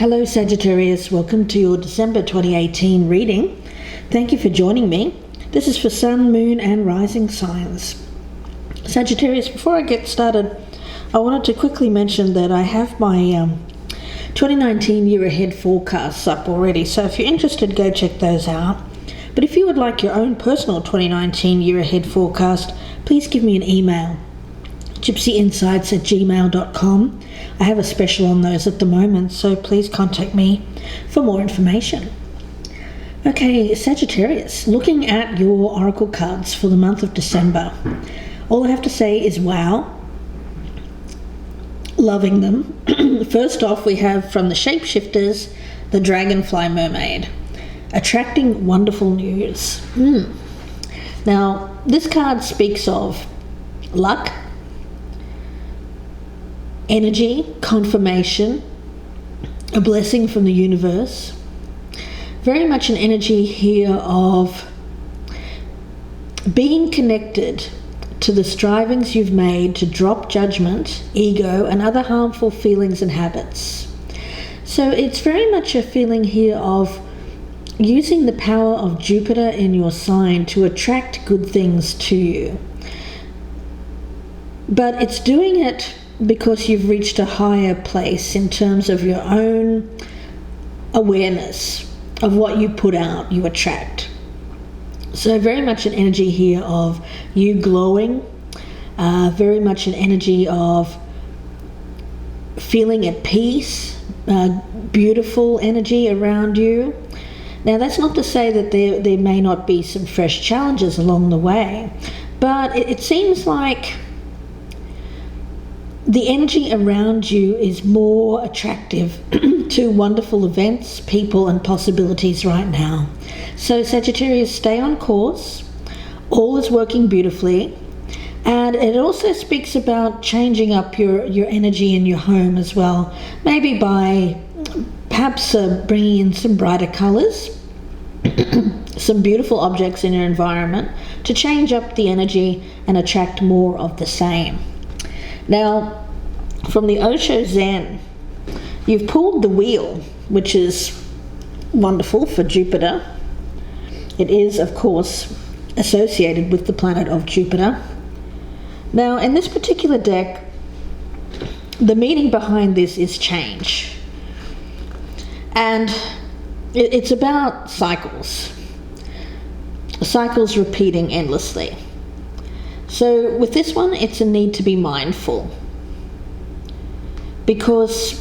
Hello Sagittarius, welcome to your December 2018 reading. Thank you for joining me. This is for Sun, Moon and Rising signs. Sagittarius, before I get started, I wanted to quickly mention that I have my 2019 year ahead forecasts up already, so if you're interested, go check those out. But if you would like your own personal 2019 year ahead forecast, please give me an email, gypsyinsights@gmail.com. I have a special on those at the moment, so please contact me for more information. Okay, Sagittarius, looking at your oracle cards for the month of December, all I have to say is wow. Loving them. First off, we have from the Shapeshifters, the Dragonfly Mermaid, attracting wonderful news. Now, this card speaks of luck, energy, confirmation, a blessing from the universe. Very much an energy here of being connected to the strivings you've made to drop judgment, ego, and other harmful feelings and habits. So it's very much a feeling here of using the power of Jupiter in your sign to attract good things to you. But it's doing it because you've reached a higher place in terms of your own awareness of what you put out, you attract. So very much an energy here of you glowing, very much an energy of feeling at peace, beautiful energy around you. Now that's not to say that there may not be some fresh challenges along the way, but it seems like the energy around you is more attractive to wonderful events, people and possibilities right now. So Sagittarius, stay on course. All is working beautifully. And it also speaks about changing up your energy in your home as well. Maybe by perhaps bringing in some brighter colors, some beautiful objects in your environment to change up the energy and attract more of the same. Now, from the Osho Zen, you've pulled the wheel, which is wonderful for Jupiter. It is, of course, associated with the planet of Jupiter. Now, in this particular deck, the meaning behind this is change. And it's about cycles. Cycles repeating endlessly. So with this one, it's a need to be mindful, because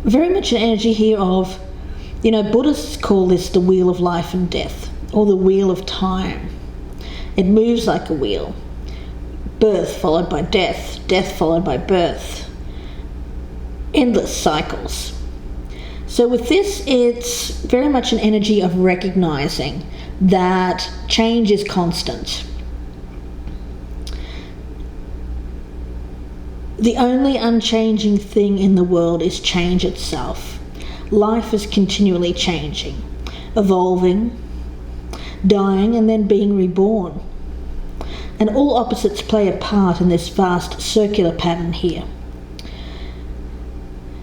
very much an energy here of, Buddhists call this the wheel of life and death, or the wheel of time. It moves like a wheel. Birth followed by death, death followed by birth. Endless cycles. So with this, it's very much an energy of recognizing that change is constant. The only unchanging thing in the world is change itself. Life is continually changing, evolving, dying, and then being reborn. And all opposites play a part in this vast circular pattern here.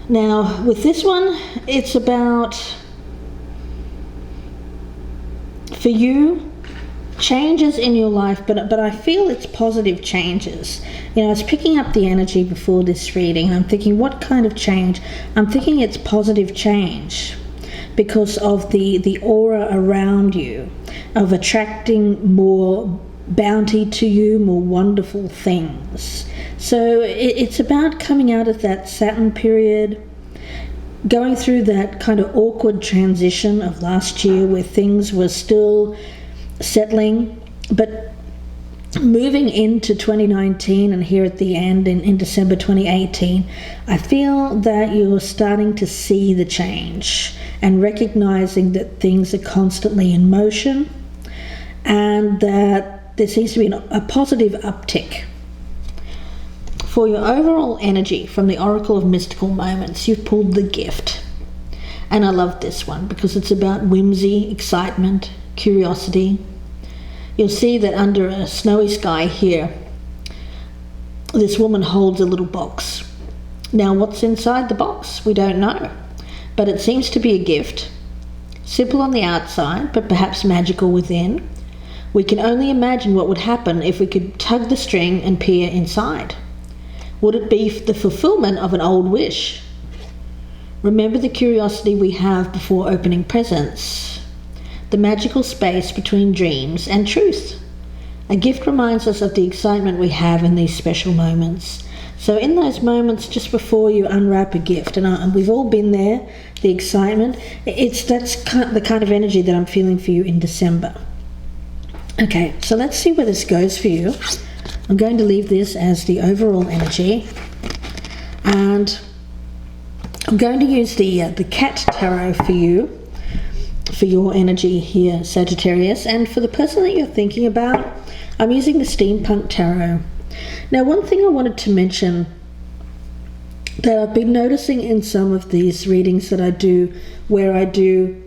Now, with this one, it's about, for you, changes in your life, but I feel it's positive changes. I was picking up the energy before this reading, and I'm thinking, what kind of change? I'm thinking it's positive change because of the aura around you, of attracting more bounty to you, more wonderful things. So it's about coming out of that Saturn period, going through that kind of awkward transition of last year where things were still settling, but moving into 2019 and here at the end in December 2018, I feel that you're starting to see the change and recognizing that things are constantly in motion and that there seems to be a positive uptick. For your overall energy from the Oracle of Mystical Moments, you've pulled the Gift. And I love this one because it's about whimsy, excitement, curiosity. You'll see that under a snowy sky here, this woman holds a little box. Now, what's inside the box? We don't know. but it seems to be a gift. Simple on the outside, but perhaps magical within. We can only imagine what would happen if we could tug the string and peer inside. Would it be the fulfillment of an old wish? Remember the curiosity we have before opening presents, the magical space between dreams and truth. A gift reminds us of the excitement we have in these special moments. So in those moments just before you unwrap a gift, and we've all been there, the excitement, that's the kind of energy that I'm feeling for you in December. Okay, so let's see where this goes for you. I'm going to leave this as the overall energy, and I'm going to use the cat tarot for you, for your energy here, Sagittarius, and for the person that you're thinking about, I'm using the Steampunk tarot. Now, one thing I wanted to mention that I've been noticing in some of these readings that I do, where I do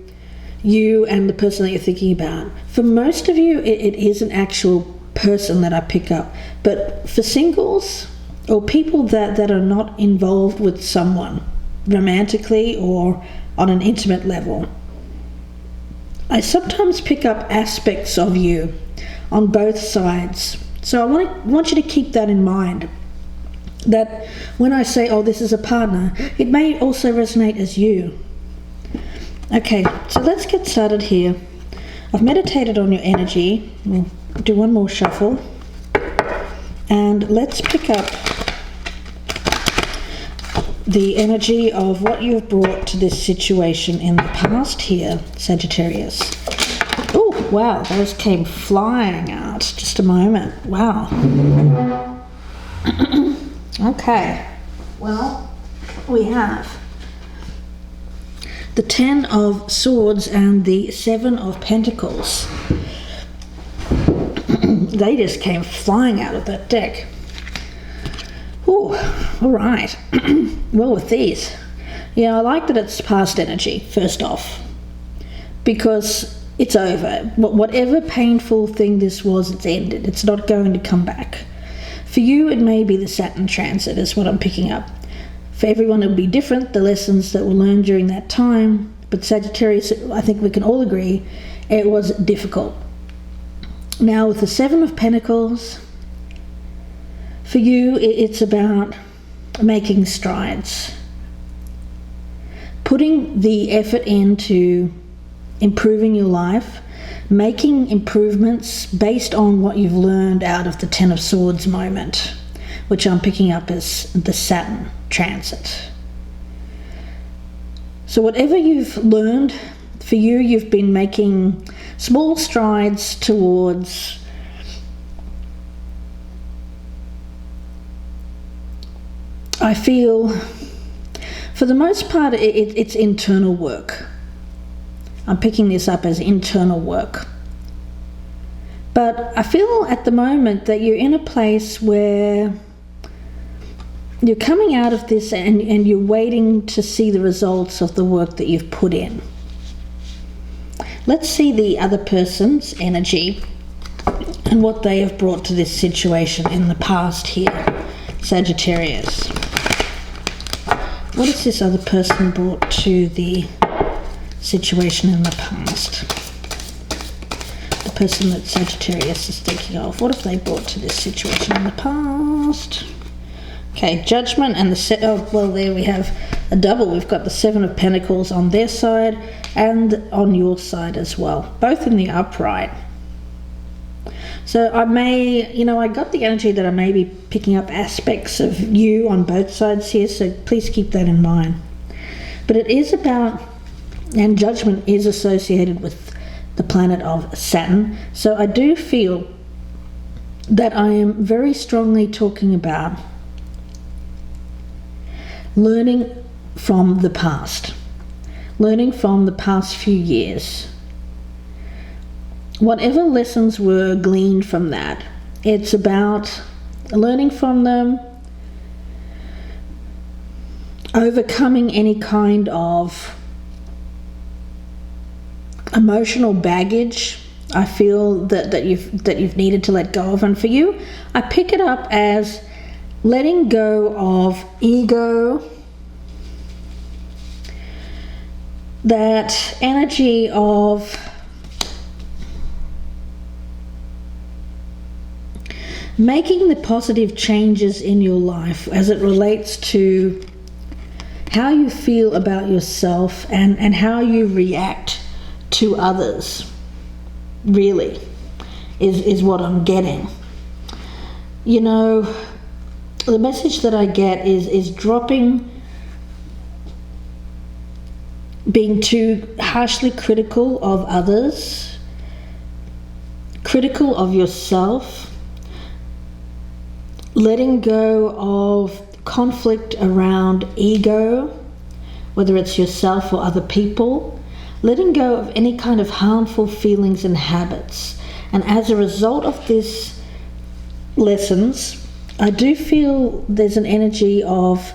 you and the person that you're thinking about, for most of you it is an actual person that I pick up, but for singles or people that are not involved with someone romantically or on an intimate level, I sometimes pick up aspects of you on both sides. So I want you to keep that in mind, that when I say, oh, this is a partner, it may also resonate as you. Okay, so let's get started here. I've meditated on your energy. We'll do one more shuffle. And let's pick up the energy of what you've brought to this situation in the past here, Sagittarius. Oh, wow, those came flying out. Just a moment. Wow. Okay. Well, we have the 10 of Swords and the 7 of Pentacles. They just came flying out of that deck. Ooh, all right. Well, with these, I like that it's past energy, first off, because it's over. Whatever painful thing this was, it's ended. It's not going to come back. For you, it may be the Saturn transit is what I'm picking up. For everyone, it'll be different, the lessons that we'll learn during that time. But Sagittarius, I think we can all agree, it was difficult. Now, with the 7 of Pentacles, for you, it's about making strides. Putting the effort into improving your life, making improvements based on what you've learned out of the 10 of Swords moment, which I'm picking up as the Saturn transit. So whatever you've learned, for you, you've been making small strides towards I feel, for the most part, it's internal work. I'm picking this up as internal work. But I feel at the moment that you're in a place where you're coming out of this and you're waiting to see the results of the work that you've put in. Let's see the other person's energy and what they have brought to this situation in the past here, Sagittarius. What has this other person brought to the situation in the past? The person that Sagittarius is thinking of, what have they brought to this situation in the past? Okay, Judgment and there we have a double. We've got the 7 of Pentacles on their side and on your side as well, both in the upright. So I may, I got the energy that I may be picking up aspects of you on both sides here, so please keep that in mind. But it is about, and Judgment is associated with the planet of Saturn, so I do feel that I am very strongly talking about learning from the past, learning from the past few years. Whatever lessons were gleaned from that, it's about learning from them, overcoming any kind of emotional baggage I feel that you've needed to let go of. And for you, I pick it up as letting go of ego, that energy of making the positive changes in your life as it relates to how you feel about yourself and how you react to others, really, is what I'm getting. You know, the message that I get is dropping being too harshly critical of others, critical of yourself, letting go of conflict around ego, whether it's yourself or other people, letting go of any kind of harmful feelings and habits. And as a result of these lessons, I do feel there's an energy of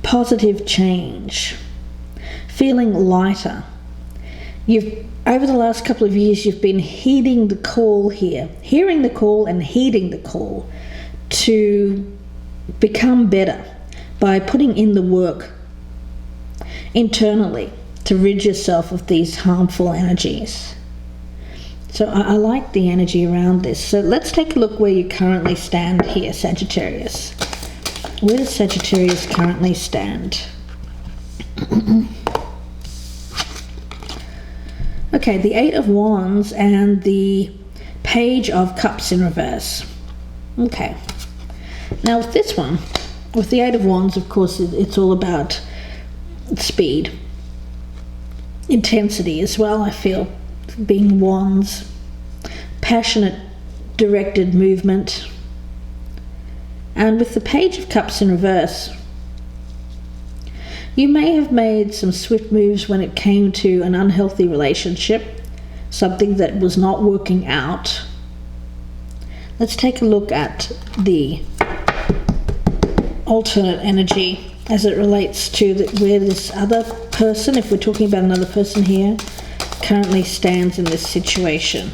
positive change, feeling lighter. Over the last couple of years, you've been heeding the call here, hearing the call and heeding the call to become better by putting in the work internally to rid yourself of these harmful energies. So I like the energy around this. So let's take a look where you currently stand here, Sagittarius. Where does Sagittarius currently stand? Okay, the Eight of Wands and the Page of Cups in reverse. Okay. Now with this one, with the Eight of Wands, of course, it's all about speed, intensity as well, I feel, being wands, passionate, directed movement. And with the Page of Cups in reverse, you may have made some swift moves when it came to an unhealthy relationship, something that was not working out. Let's take a look at the alternate energy as it relates to where this other person, if we're talking about another person here, currently stands in this situation.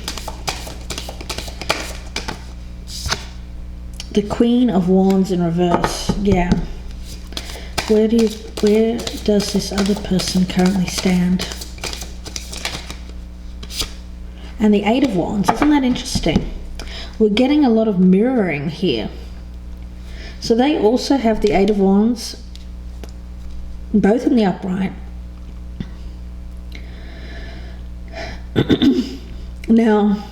The Queen of Wands in reverse. Yeah. Where does this other person currently stand? And the Eight of Wands. Isn't that interesting? We're getting a lot of mirroring here. So they also have the Eight of Wands, both in the upright. Now,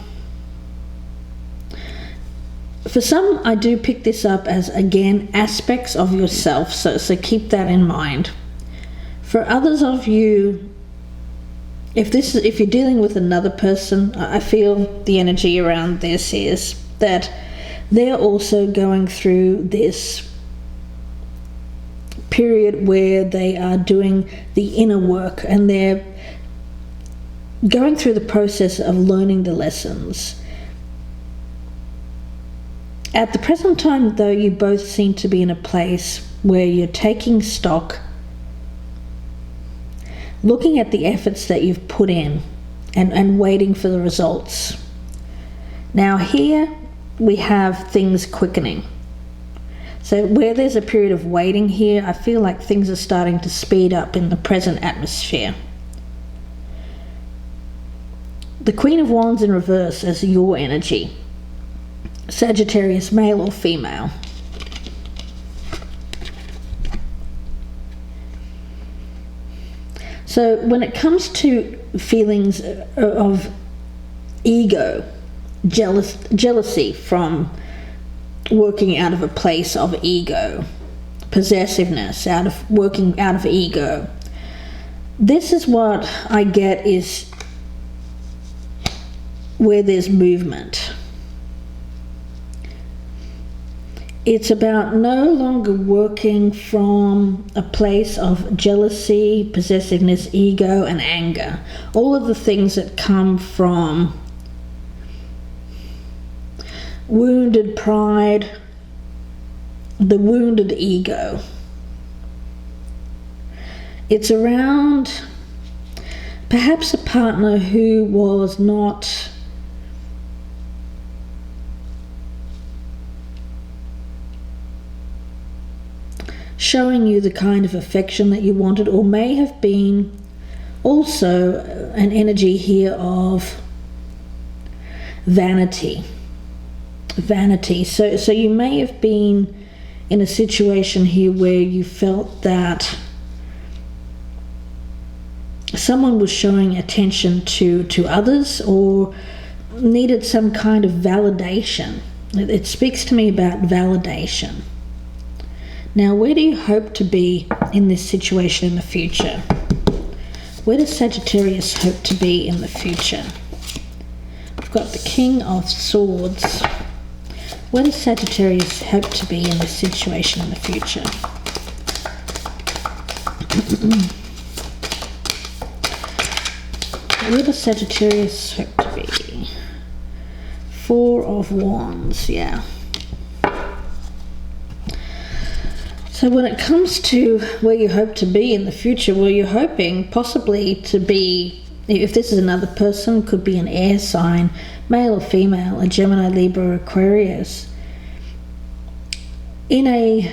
for some, I do pick this up as, again, aspects of yourself, so keep that in mind. For others of you, if you're dealing with another person, I feel the energy around this is that they're also going through this period where they are doing the inner work and they're going through the process of learning the lessons. At the present time, though, you both seem to be in a place where you're taking stock, looking at the efforts that you've put in and waiting for the results. Now here we have things quickening. So where there's a period of waiting here, I feel like things are starting to speed up in the present atmosphere. The Queen of Wands in reverse as your energy. Sagittarius, male or female. So when it comes to feelings of ego, jealousy from working out of a place of ego, possessiveness working out of ego, this is what I get is where there's movement. It's about no longer working from a place of jealousy, possessiveness, ego, and anger. All of the things that come from wounded pride, the wounded ego. It's around perhaps a partner who was not showing you the kind of affection that you wanted, or may have been also an energy here of vanity. So you may have been in a situation here where you felt that someone was showing attention to others or needed some kind of validation. It speaks to me about validation. Now, where do you hope to be in this situation in the future? Where does Sagittarius hope to be in the future? We've got the King of Swords. Where does Sagittarius hope to be in this situation in the future? Where does Sagittarius hope to be? Four of Wands, yeah. So when it comes to where you hope to be in the future, well, you're hoping possibly to be, if this is another person, could be an air sign, male or female, a Gemini, Libra, Aquarius, in a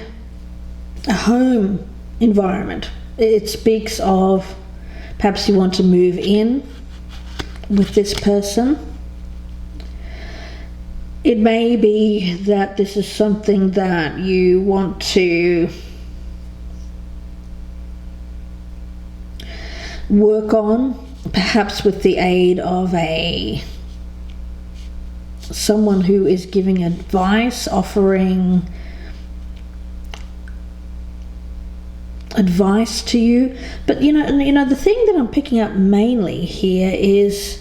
home environment. It speaks of perhaps you want to move in with this person. It may be that this is something that you want to work on, perhaps with the aid of someone who is giving advice, offering advice to you. But you know the thing that I'm picking up mainly here is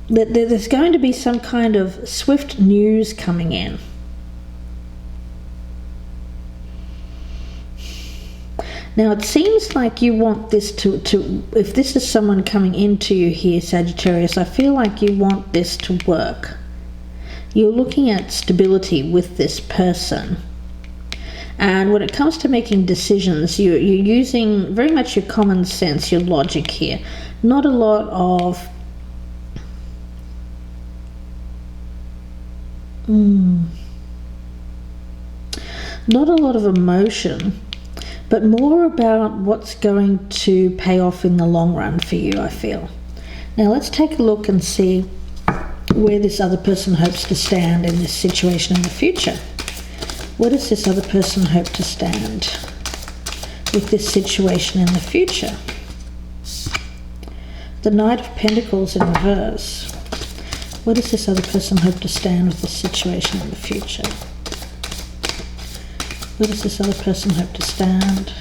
that there's going to be some kind of swift news coming in. Now it seems like you want this to if this is someone coming into you here, Sagittarius, I feel like you want this to work. You're looking at stability with this person. And when it comes to making decisions, you're using very much your common sense, your logic here. Not a lot of not a lot of emotion, but more about what's going to pay off in the long run for you, I feel. Now let's take a look and see where this other person hopes to stand in this situation in the future. Where does this other person hope to stand with this situation in the future? The Knight of Pentacles in reverse. Where does this other person hope to stand with this situation in the future? Where does this other person hope to stand?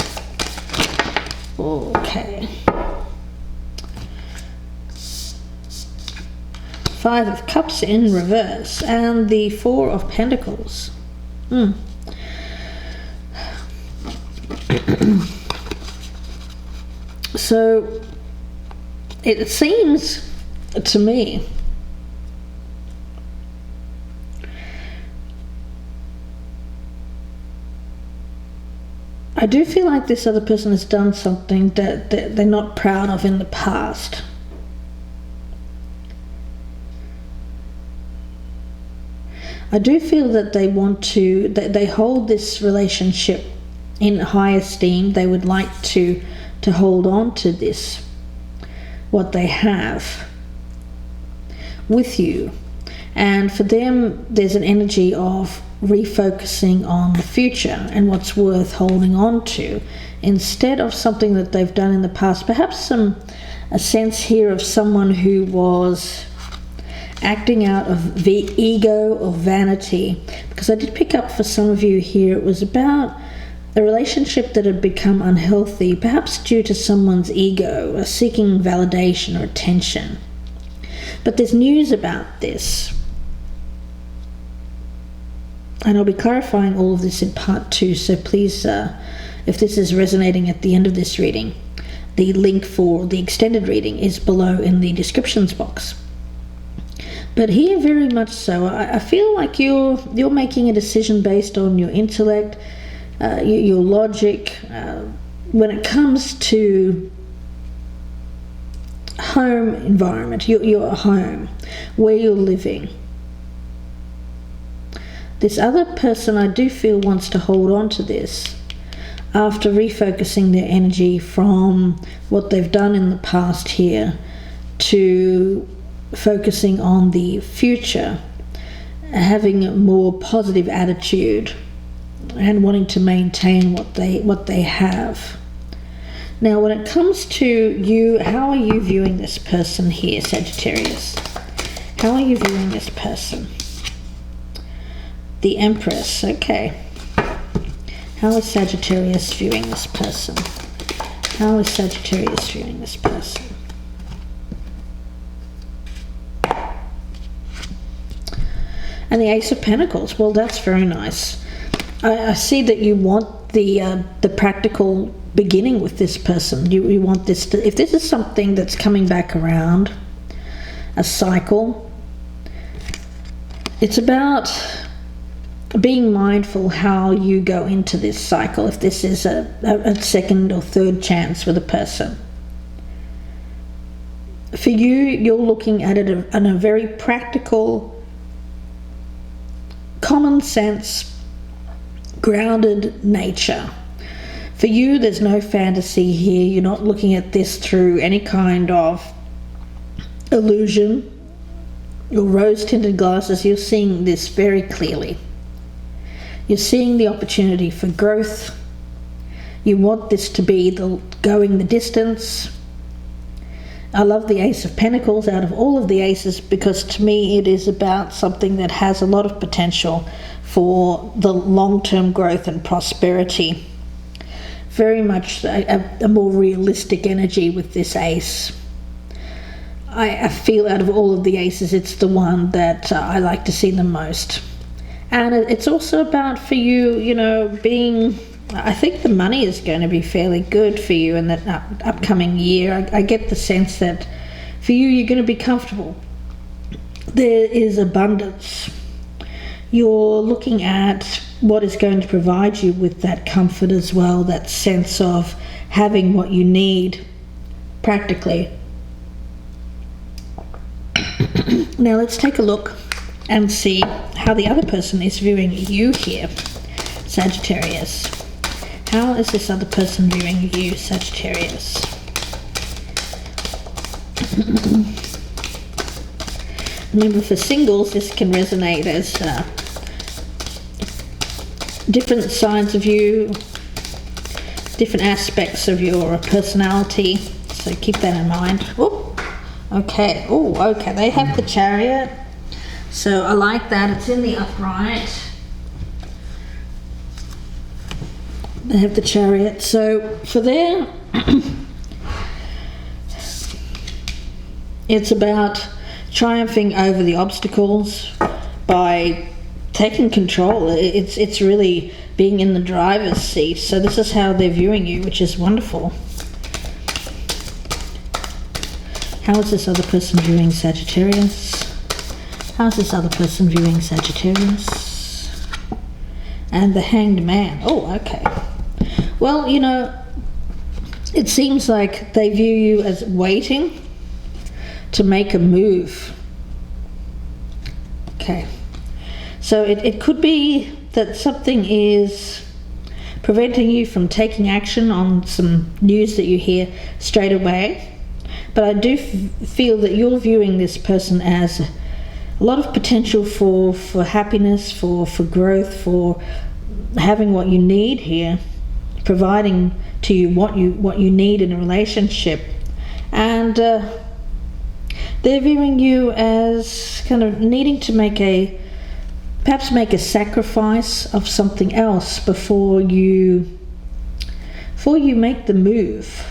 Okay. Five of Cups in reverse and the Four of Pentacles. So it seems to me I do feel like this other person has done something that they're not proud of in the past. I do feel that they want to, that they hold this relationship in high esteem. They would like to hold on to this, what they have with you. And for them, there's an energy of refocusing on the future and what's worth holding on to, instead of something that they've done in the past. Perhaps a sense here of someone who was acting out of the ego or vanity, because I did pick up for some of you here, it was about a relationship that had become unhealthy, perhaps due to someone's ego, or seeking validation or attention. But there's news about this. And I'll be clarifying all of this in part 2, so please, if this is resonating at the end of this reading, the link for the extended reading is below in the descriptions box. But here, very much so, I feel like you're making a decision based on your intellect, your logic, when it comes to home environment, your home, where you're living. This other person, I do feel, wants to hold on to this. after refocusing their energy from what they've done in the past here to focusing on the future, having a more positive attitude and wanting to maintain what they have. Now, when it comes to you, how are you viewing this person here, Sagittarius? How are you viewing this person? The Empress, okay. How is Sagittarius viewing this person? How is Sagittarius viewing this person? And the Ace of Pentacles, well, that's very nice. I see that you want the practical beginning with this person. You want this to, if this is something that's coming back around, a cycle, it's about being mindful how you go into this cycle, if this is a second or third chance with a person. For you, you're looking at it in a very practical, common sense, grounded nature. For you, there's no fantasy here. You're not looking at this through any kind of illusion or rose-tinted glasses. You're seeing this very clearly. You're seeing the opportunity for growth. You want this to be going the distance. I love the Ace of Pentacles out of all of the aces, because to me it is about something that has a lot of potential for the long-term growth and prosperity. Very much a more realistic energy with this ace. I feel out of all of the aces, it's the one that I like to see the most. And it's also about, for you, you know, being, I think the money is going to be fairly good for you in that upcoming year. I get the sense that for you, you're going to be comfortable. There is abundance. You're looking at what is going to provide you with that comfort as well, that sense of having what you need practically. Now let's take a look and see how the other person is viewing you here, Sagittarius. How is this other person viewing you, Sagittarius? Remember, for singles, this can resonate as different sides of you, different aspects of your personality, so keep that in mind. Oh, okay. Oh, okay. They have the Chariot, so I like that. It's in the upright. They have the Chariot. So for their it's about triumphing over the obstacles by taking control. It's really being in the driver's seat. So this is how they're viewing you, which is wonderful. How is this other person viewing Sagittarius? How is this other person viewing Sagittarius? And the Hanged Man. Oh, okay. Well, you know, it seems like they view you as waiting to make a move. Okay. So it could be that something is preventing you from taking action on some news that you hear straight away. But I do feel that you're viewing this person as a lot of potential for happiness, for growth, for having what you need here, providing to you what you need in a relationship. And they're viewing you as kind of needing to perhaps make a sacrifice of something else before you make the move.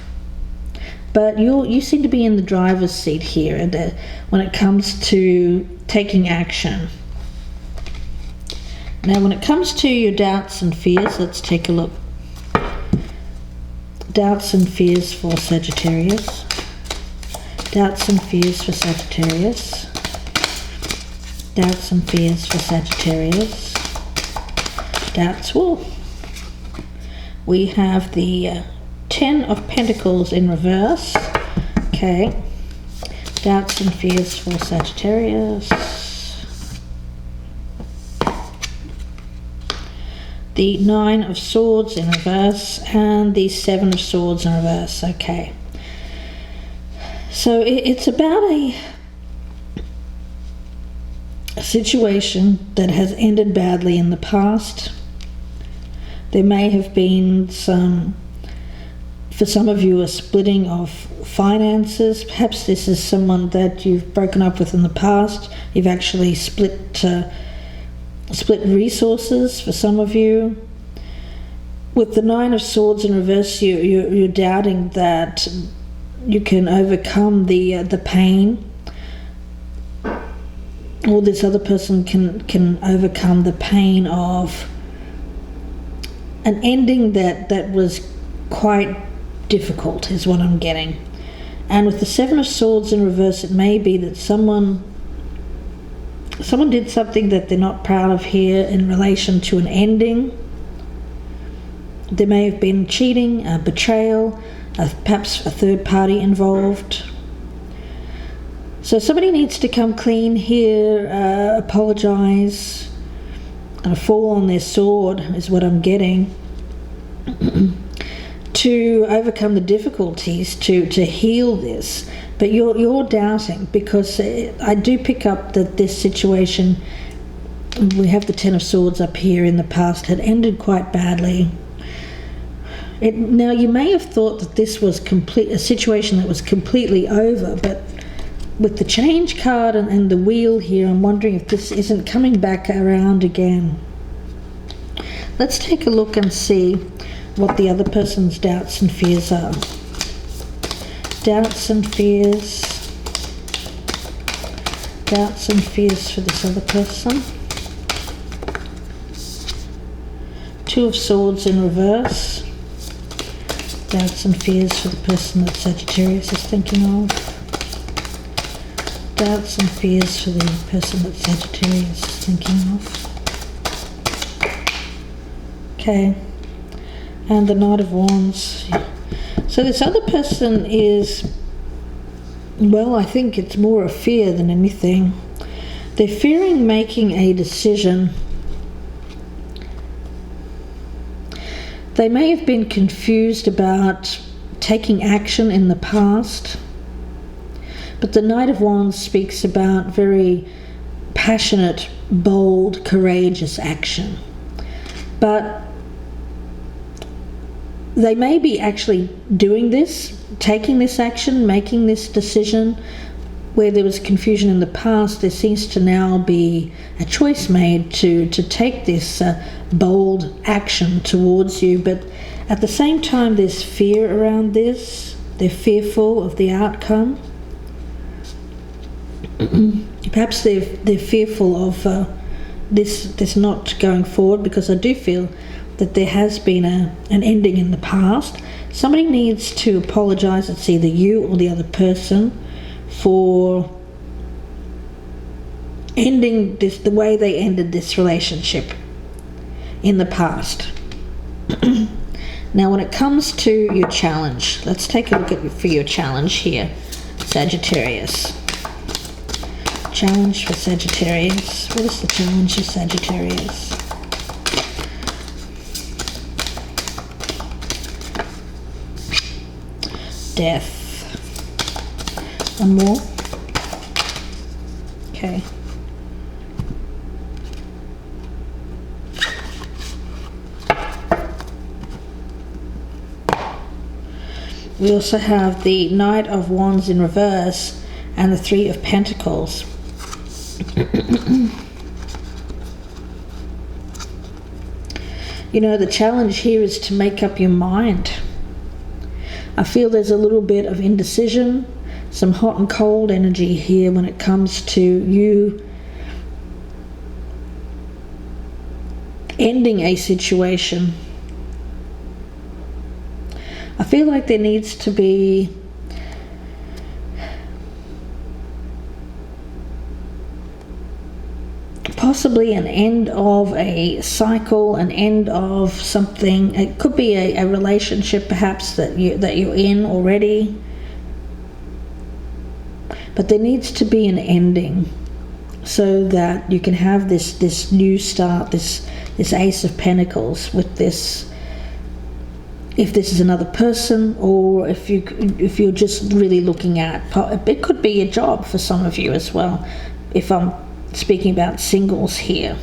But you seem to be in the driver's seat here, and when it comes to taking action. Now, when it comes to your doubts and fears, let's take a look. Doubts and fears for Sagittarius. Doubts and fears for Sagittarius. Doubts and fears for Sagittarius. Doubts. Well, we have the Ten of Pentacles in reverse. Okay. Doubts and fears for Sagittarius. the 9 of Swords in reverse, and the 7 of Swords in reverse. Okay. So it's about a situation that has ended badly in the past. There may have been for some of you, a splitting of finances. Perhaps this is someone that you've broken up with in the past. You've actually split resources for some of you. With the 9 of Swords in reverse, you're doubting that you can overcome the pain, or this other person can overcome the pain of an ending that was quite difficult, is what I'm getting. And with the 7 of Swords in reverse, it may be that someone did something that they're not proud of here in relation to an ending. There may have been cheating, betrayal, perhaps a third party involved. So somebody needs to come clean here, apologise, fall on their sword is what I'm getting, to overcome the difficulties, to heal this. But you're doubting, because I do pick up that this situation, we have the 10 of Swords up here, in the past had ended quite badly. Now you may have thought that this was a situation that was completely over, but with the change card and the wheel here, I'm wondering if this isn't coming back around again. Let's take a look and see what the other person's doubts and fears are. Doubts and fears. Doubts and fears for this other person. 2 of Swords in reverse. Doubts and fears for the person that Sagittarius is thinking of. Doubts and fears for the person that Sagittarius is thinking of. Okay. And the Knight of Wands. So this other person is, well, I think it's more a fear than anything. They're fearing making a decision. They may have been confused about taking action in the past, but the Knight of Wands speaks about very passionate, bold, courageous action. But they may be actually doing this, taking this action, making this decision. Where there was confusion in the past, there seems to now be a choice made to take this bold action towards you. But at the same time, there's fear around this. They're fearful of the outcome. Perhaps they're fearful of this not going forward, because I do feel that there has been an ending in the past. Somebody needs to apologise. It's either you or the other person for ending this the way they ended this relationship in the past. Now when it comes to your challenge, let's take a look for your challenge here, Sagittarius. Challenge for Sagittarius. What is the challenge for Sagittarius? Death. One more. Okay. We also have the Knight of Wands in reverse and the 3 of Pentacles. You know, the challenge here is to make up your mind. I feel there's a little bit of indecision, some hot and cold energy here when it comes to you ending a situation. I feel like there needs to be possibly an end of a cycle, an end of something. It could be a relationship perhaps that you're in already. But there needs to be an ending so that you can have this new start, this this Ace of Pentacles with this, if this is another person, or if you're just really looking at, it could be a job for some of you as well, if I'm speaking about singles here.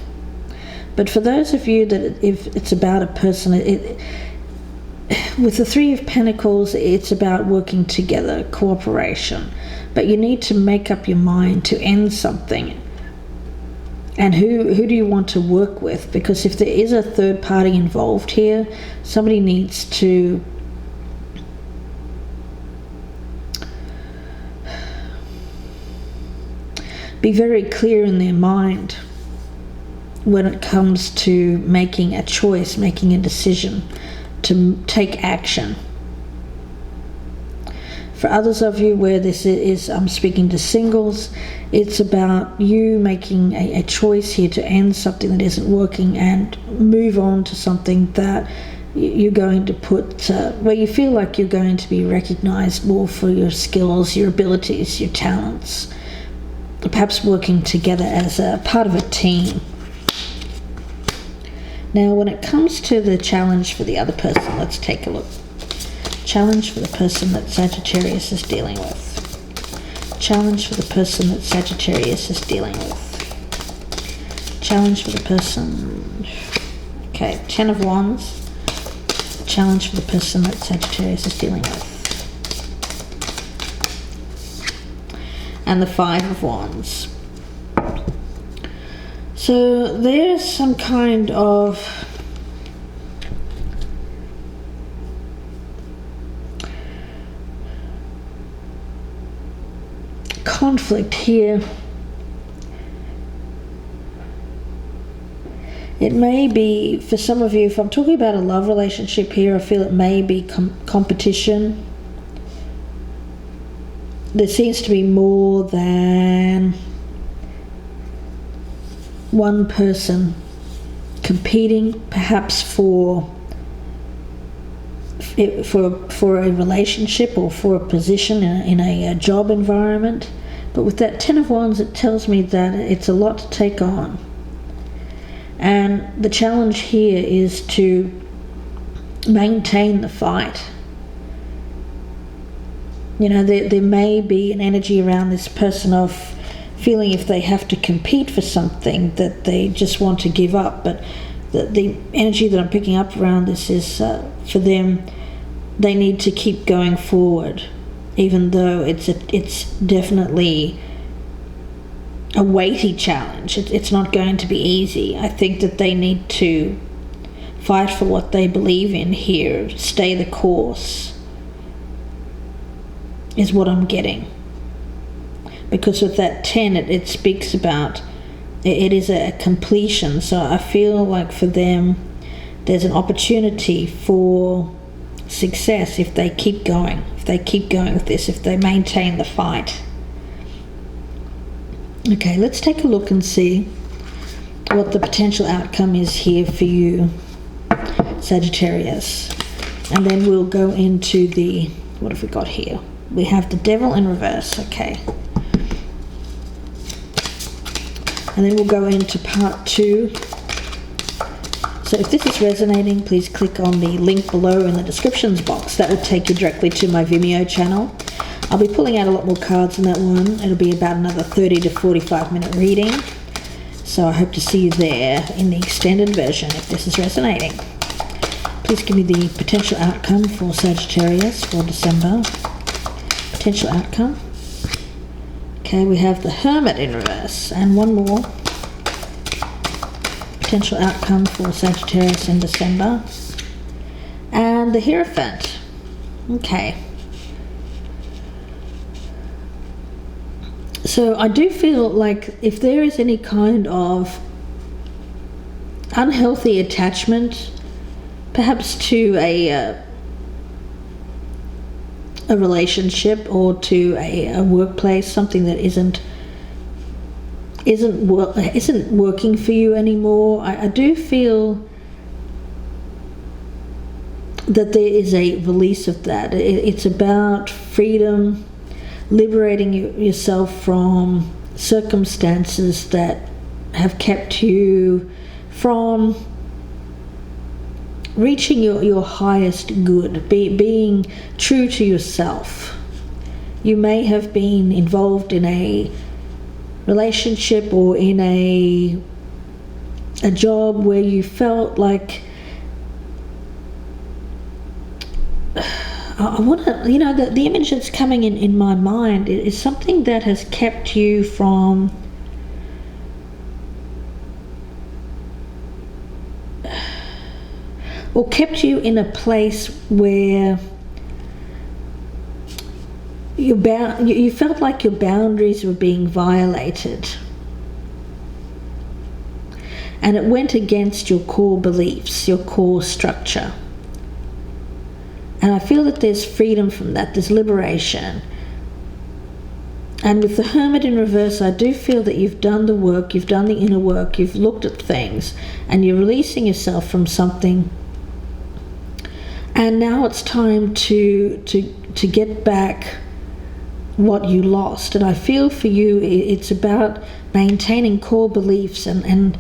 But for those of you that if it's about a person, with the Three of Pentacles, it's about working together, cooperation. But you need to make up your mind to end something. And who do you want to work with? Because if there is a third party involved here, somebody needs to be very clear in their mind when it comes to making a choice, making a decision, to take action. For others of you where this is, I'm speaking to singles, it's about you making a choice here to end something that isn't working and move on to something that you're going to put, where you feel like you're going to be recognized more for your skills, your abilities, your talents, perhaps working together as a part of a team. Now, when it comes to the challenge for the other person, let's take a look. Challenge for the person that Sagittarius is dealing with. Challenge for the person that Sagittarius is dealing with. Challenge for the person. Okay, 10 of Wands. Challenge for the person that Sagittarius is dealing with. And the 5 of Wands. So there's some kind of conflict here. It may be, for some of you, if I'm talking about a love relationship here, I feel it may be competition. There seems to be more than one person competing, perhaps for a relationship or for a position in a job environment. But with that 10 of Wands, it tells me that it's a lot to take on. And the challenge here is to maintain the fight. You know, there may be an energy around this person of feeling if they have to compete for something that they just want to give up. But the energy that I'm picking up around this is for them, they need to keep going forward, even though it's definitely a weighty challenge. It's not going to be easy. I think that they need to fight for what they believe in here, stay the course, is what I'm getting. Because with that 10, it speaks about, it is a completion. So I feel like for them, there's an opportunity for success if they keep going. If they keep going with this, if they maintain the fight. Okay, let's take a look and see what the potential outcome is here for you, Sagittarius. And then we'll go into the, what have we got here? We have the Devil in reverse, okay. And then we'll go into part 2. So if this is resonating, please click on the link below in the descriptions box. That will take you directly to my Vimeo channel. I'll be pulling out a lot more cards in that one. It'll be about another 30 to 45 minute reading. So I hope to see you there in the extended version if this is resonating. Please give me the potential outcome for Sagittarius for December. Potential outcome. Okay, we have the Hermit in reverse, and one more. Potential outcome for Sagittarius in December. And the Hierophant. Okay. So I do feel like if there is any kind of unhealthy attachment, perhaps to a relationship or to a workplace, something that isn't working for you anymore, I do feel that there is a release of that. It's about freedom, liberating yourself from circumstances that have kept you from reaching your highest good, being true to yourself. You may have been involved in a relationship or in a job where you felt like, I want to, the image that's coming in my mind is something that has kept you from or kept you in a place where you felt like your boundaries were being violated, and it went against your core beliefs, your core structure. And I feel that there's freedom from that, there's liberation. And with the Hermit in reverse, I do feel that you've done the work, you've done the inner work, you've looked at things, and you're releasing yourself from something. And now it's time to get back what you lost. And I feel for you it's about maintaining core beliefs, and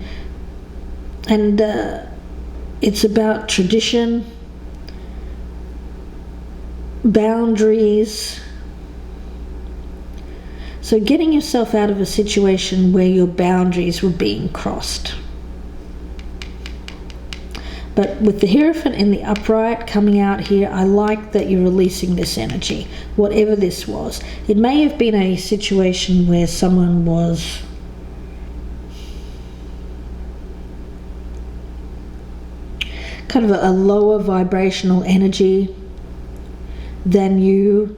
it's about tradition, boundaries. So getting yourself out of a situation where your boundaries were being crossed. But with the Hierophant in the upright coming out here, I like that you're releasing this energy, whatever this was. It may have been a situation where someone was kind of a lower vibrational energy than you,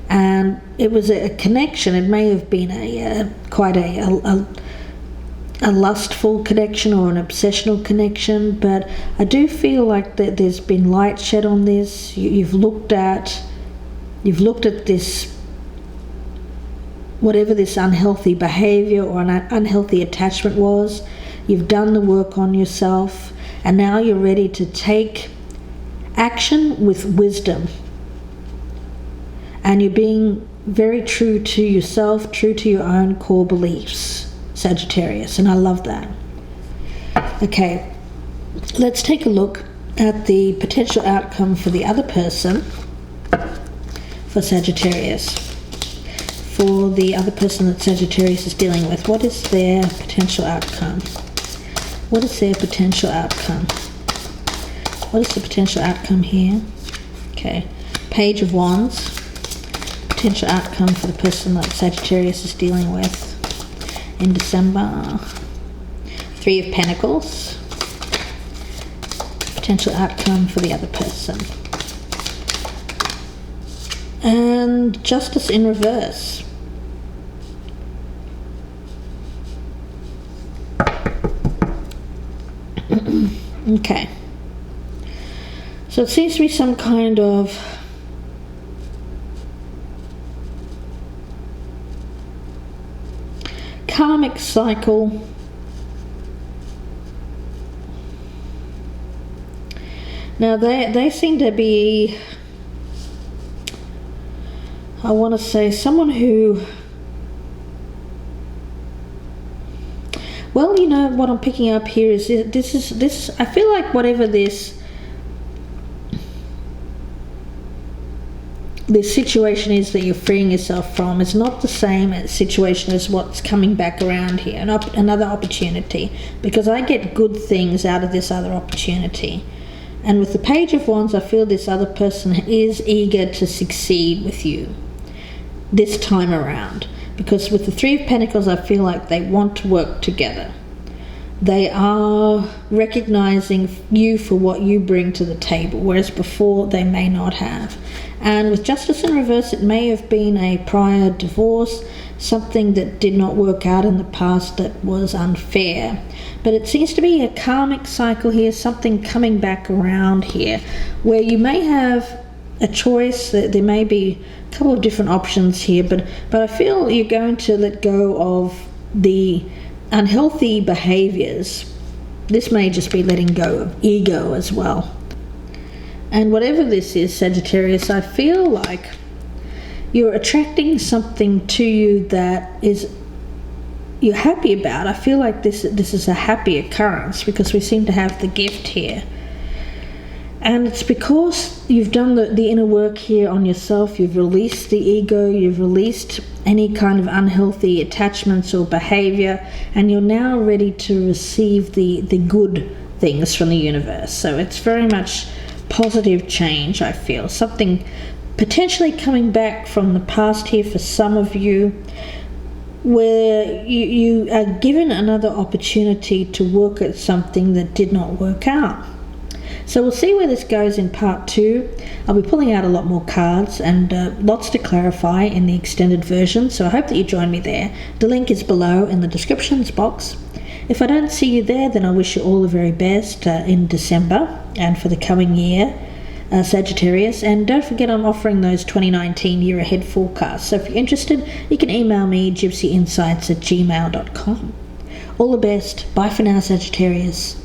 and it was a connection. It may have been quite a lustful connection or an obsessional connection, but I do feel like that there's been light shed on this. You've looked at this, whatever this unhealthy behavior or an unhealthy attachment was. You've done the work on yourself, and now you're ready to take action with wisdom. And you're being very true to yourself, true to your own core beliefs, Sagittarius, and I love that. Okay, let's take a look at the potential outcome for the other person, for Sagittarius. For the other person that Sagittarius is dealing with, what is their potential outcome? What is their potential outcome? What is the potential outcome here? Okay, Page of Wands. Potential outcome for the person that Sagittarius is dealing with in December. Three of Pentacles. Potential outcome for the other person. And Justice in reverse. Okay. So it seems to be some kind of karmic cycle. Now they seem to be, I want to say, someone who, well, what I'm picking up here is this. I feel like whatever this situation is that you're freeing yourself from is not the same situation as what's coming back around here, another opportunity, because I get good things out of this other opportunity. And with the Page of Wands, I feel this other person is eager to succeed with you this time around, because with the Three of Pentacles, I feel like they want to work together. They are recognizing you for what you bring to the table, whereas before they may not have. And with Justice in reverse, it may have been a prior divorce, something that did not work out in the past that was unfair. But it seems to be a karmic cycle here, something coming back around here, where you may have a choice. There may be a couple of different options here, but I feel you're going to let go of the unhealthy behaviors. This may just be letting go of ego as well. And whatever this is, Sagittarius, I feel like you're attracting something to you that you're happy about. I feel like this is a happy occurrence, because we seem to have the gift here. And it's because you've done the inner work here on yourself. You've released the ego, you've released any kind of unhealthy attachments or behavior, and you're now ready to receive the good things from the universe. So it's very much positive change, I feel. Something potentially coming back from the past here for some of you, where you are given another opportunity to work at something that did not work out. So we'll see where this goes in part 2. I'll be pulling out a lot more cards and lots to clarify in the extended version, so I hope that you join me there. The link is below in the descriptions box. If I don't see you there, then I wish you all the very best in December and for the coming year, Sagittarius. And don't forget, I'm offering those 2019 year ahead forecasts. So if you're interested, you can email me gypsyinsights@gmail.com. All the best. Bye for now, Sagittarius.